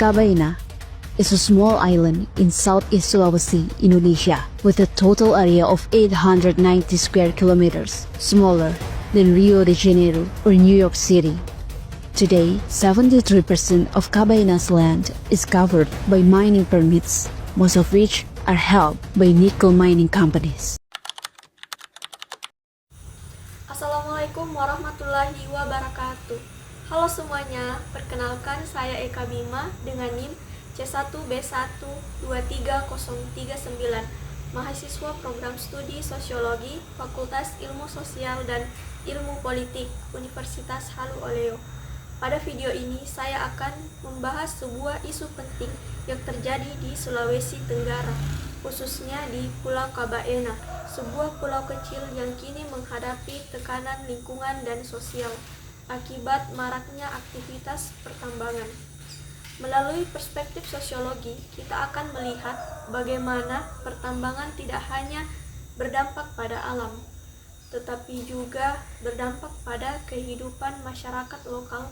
Kabaena is a small island in Southeast Sulawesi, Indonesia, with a total area of 890 square kilometers, smaller than Rio de Janeiro or New York City. Today, 73% of Kabaena's land is covered by mining permits, most of which are held by nickel mining companies. Assalamualaikum warahmatullahi wabarakatuh. Halo semuanya, perkenalkan saya Eka Bima dengan NIM C1B1230039, mahasiswa program studi Sosiologi, Fakultas Ilmu Sosial dan Ilmu Politik, Universitas Halu Oleo. Pada video ini saya akan membahas sebuah isu penting yang terjadi di Sulawesi Tenggara, khususnya di Pulau Kabaena, sebuah pulau kecil yang kini menghadapi tekanan lingkungan dan sosial akibat maraknya aktivitas pertambangan. Melalui perspektif sosiologi, kita akan melihat bagaimana pertambangan tidak hanya berdampak pada alam, tetapi juga berdampak pada kehidupan masyarakat lokal,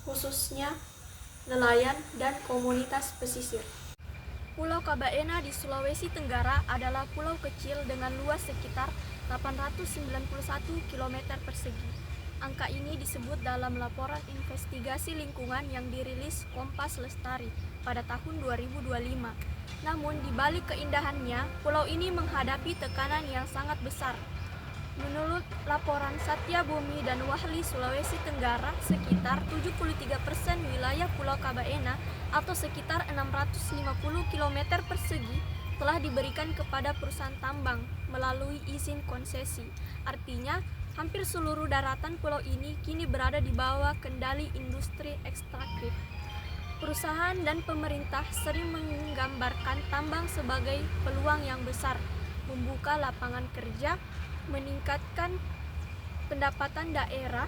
khususnya nelayan dan komunitas pesisir. Pulau Kabaena di Sulawesi Tenggara adalah pulau kecil dengan luas sekitar 891 km persegi. Angka ini disebut dalam laporan investigasi lingkungan yang dirilis Kompas Lestari pada tahun 2025. Namun di balik keindahannya, pulau ini menghadapi tekanan yang sangat besar. Menurut laporan Satya Bumi dan Wahli Sulawesi Tenggara, sekitar 73% wilayah Pulau Kabaena atau sekitar 650 km persegi telah diberikan kepada perusahaan tambang melalui izin konsesi. Artinya, hampir seluruh daratan pulau ini kini berada di bawah kendali industri ekstraktif. Perusahaan dan pemerintah sering menggambarkan tambang sebagai peluang yang besar, membuka lapangan kerja, meningkatkan pendapatan daerah,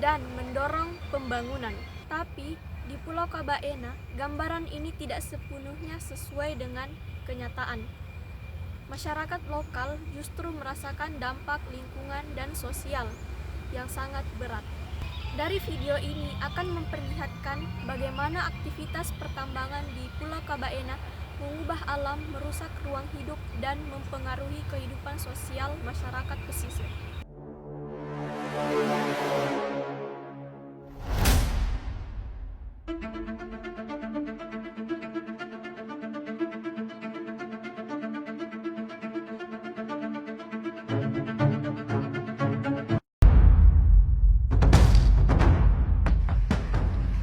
dan mendorong pembangunan. Tapi di Pulau Kabaena, gambaran ini tidak sepenuhnya sesuai dengan kenyataan. Masyarakat lokal justru merasakan dampak lingkungan dan sosial yang sangat berat. Dari video ini akan memperlihatkan bagaimana aktivitas pertambangan di Pulau Kabaena mengubah alam, merusak ruang hidup, dan mempengaruhi kehidupan sosial masyarakat pesisir.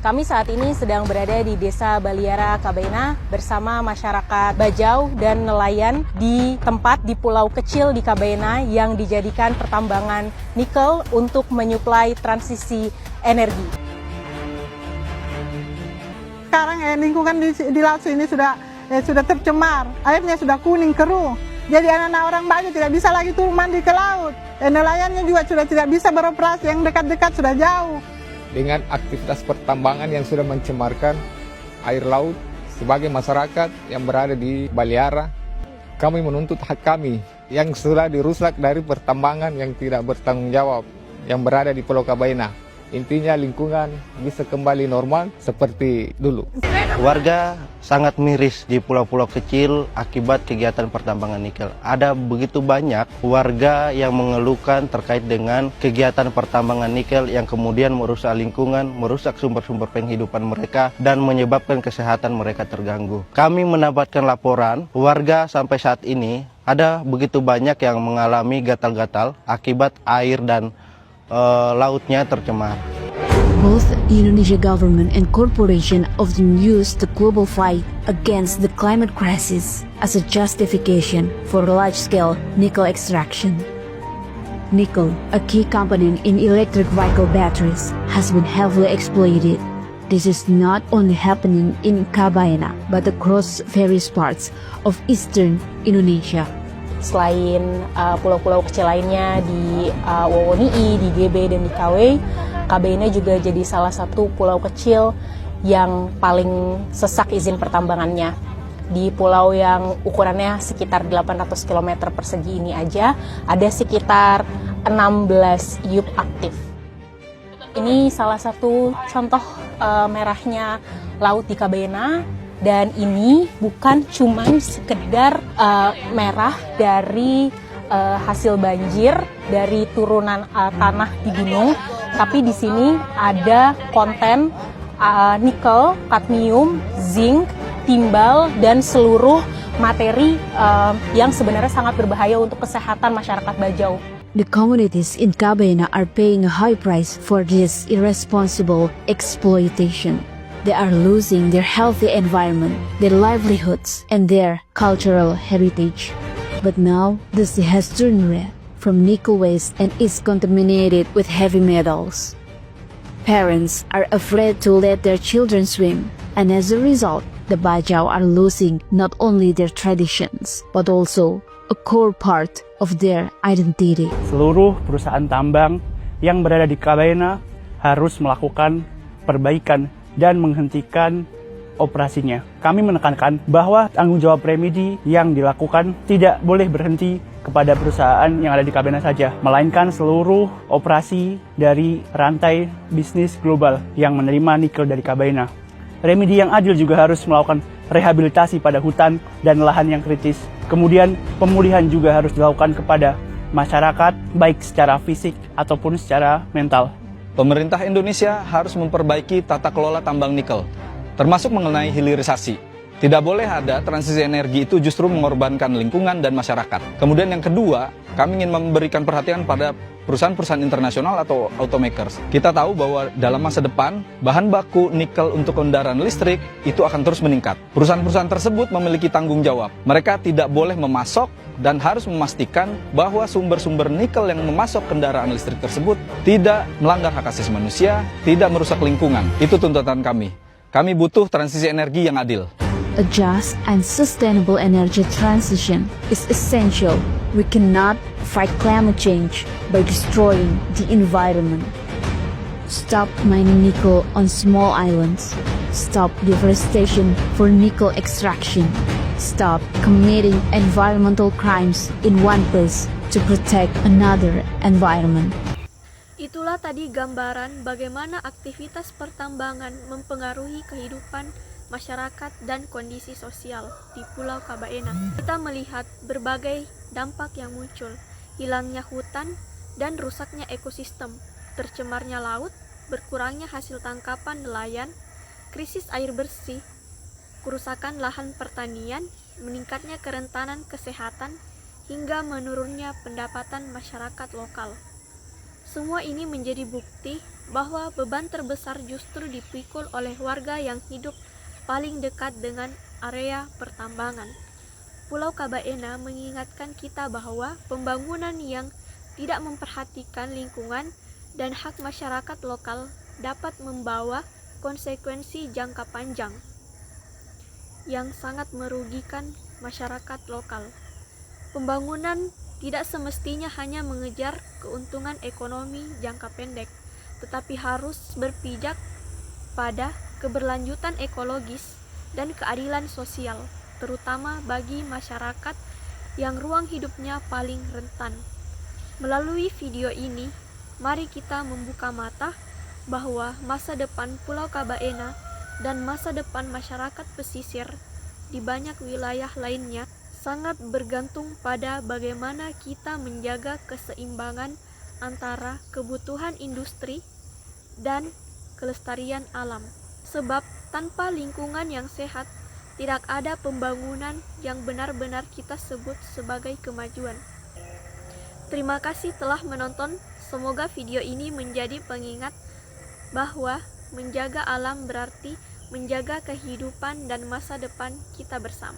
Kami saat ini sedang berada di Desa Baliara Kabaena bersama masyarakat Bajau dan nelayan di tempat di pulau kecil di Kabaena yang dijadikan pertambangan nikel untuk menyuplai transisi energi. Sekarang lingkungan di laut ini sudah tercemar, airnya sudah kuning keruh. Jadi anak-anak orang Bajau tidak bisa lagi turun mandi ke laut. Nelayannya juga sudah tidak bisa beroperasi, yang dekat-dekat sudah jauh. Dengan aktivitas pertambangan yang sudah mencemarkan air laut, sebagai masyarakat yang berada di Baliara, kami menuntut hak kami yang sudah dirusak dari pertambangan yang tidak bertanggung jawab yang berada di Pulau Kabaena. Intinya lingkungan bisa kembali normal seperti dulu. Warga sangat miris di pulau-pulau kecil akibat kegiatan pertambangan nikel. Ada begitu banyak warga yang mengeluhkan terkait dengan kegiatan pertambangan nikel yang kemudian merusak lingkungan, merusak sumber-sumber penghidupan mereka, dan menyebabkan kesehatan mereka terganggu. Kami mendapatkan laporan warga sampai saat ini ada begitu banyak yang mengalami gatal-gatal akibat air dan lautnya tercemar. Both Indonesia government and corporation often use the global fight against the climate crisis as a justification for large-scale nickel extraction. Nickel, a key component in electric vehicle batteries, has been heavily exploited. This is not only happening in Kabaena, but across various parts of eastern Indonesia. Selain pulau-pulau kecil lainnya di Wowonii, di GB, dan di Kawe, Kabaena juga jadi salah satu pulau kecil yang paling sesak izin pertambangannya. Di pulau yang ukurannya sekitar 800 km persegi ini aja, ada sekitar 16 yup aktif. Ini salah satu contoh merahnya laut di Kabena, dan ini bukan cuma sekedar merah dari hasil banjir dari turunan tanah di gunung, tapi di sini ada konten nikel, kadmium, zinc, timbal, dan seluruh materi yang sebenarnya sangat berbahaya untuk kesehatan masyarakat Bajau. The communities in Kabena are paying a high price for this irresponsible exploitation. They are losing their healthy environment, their livelihoods, and their cultural heritage. But now, the sea has turned red from nickel waste and is contaminated with heavy metals. Parents are afraid to let their children swim, and as a result, the Bajau are losing not only their traditions, but also a core part of their identity. Seluruh perusahaan tambang yang berada di Kabena harus melakukan perbaikan dan menghentikan operasinya. Kami menekankan bahwa tanggung jawab remedi yang dilakukan tidak boleh berhenti kepada perusahaan yang ada di Kabena saja, melainkan seluruh operasi dari rantai bisnis global yang menerima nikel dari Kabena. Remedi yang adil juga harus melakukan rehabilitasi pada hutan dan lahan yang kritis. Kemudian pemulihan juga harus dilakukan kepada masyarakat, baik secara fisik ataupun secara mental. Pemerintah Indonesia harus memperbaiki tata kelola tambang nikel, termasuk mengenai hilirisasi. Tidak boleh ada transisi energi itu justru mengorbankan lingkungan dan masyarakat. Kemudian yang kedua, kami ingin memberikan perhatian pada perusahaan-perusahaan internasional atau automakers. Kita tahu bahwa dalam masa depan, bahan baku nikel untuk kendaraan listrik itu akan terus meningkat. Perusahaan-perusahaan tersebut memiliki tanggung jawab. Mereka tidak boleh memasok dan harus memastikan bahwa sumber-sumber nikel yang memasok kendaraan listrik tersebut tidak melanggar hak asasi manusia, tidak merusak lingkungan. Itu tuntutan kami. Kami butuh transisi energi yang adil. A just and sustainable energy transition is essential. We cannot fight climate change by destroying the environment. Stop mining nickel on small islands. Stop deforestation for nickel extraction. Stop committing environmental crimes in one place to protect another environment. Itulah tadi gambaran bagaimana aktivitas pertambangan mempengaruhi kehidupan masyarakat dan kondisi sosial di Pulau Kabena. Kita melihat berbagai dampak yang muncul, hilangnya hutan dan rusaknya ekosistem, tercemarnya laut, berkurangnya hasil tangkapan nelayan, krisis air bersih, kerusakan lahan pertanian, meningkatnya kerentanan kesehatan, hingga menurunnya pendapatan masyarakat lokal. Semua ini menjadi bukti bahwa beban terbesar justru dipikul oleh warga yang hidup paling dekat dengan area pertambangan. Pulau Kabena mengingatkan kita bahwa pembangunan yang tidak memperhatikan lingkungan dan hak masyarakat lokal dapat membawa konsekuensi jangka panjang yang sangat merugikan masyarakat lokal. Pembangunan tidak semestinya hanya mengejar keuntungan ekonomi jangka pendek, tetapi harus berpijak pada keberlanjutan ekologis dan keadilan sosial, terutama bagi masyarakat yang ruang hidupnya paling rentan. Melalui video ini, mari kita membuka mata bahwa masa depan Pulau Kabena dan masa depan masyarakat pesisir di banyak wilayah lainnya sangat bergantung pada bagaimana kita menjaga keseimbangan antara kebutuhan industri dan kelestarian alam. Sebab tanpa lingkungan yang sehat, tidak ada pembangunan yang benar-benar kita sebut sebagai kemajuan. Terima kasih telah menonton. Semoga video ini menjadi pengingat bahwa menjaga alam berarti menjaga kehidupan dan masa depan kita bersama.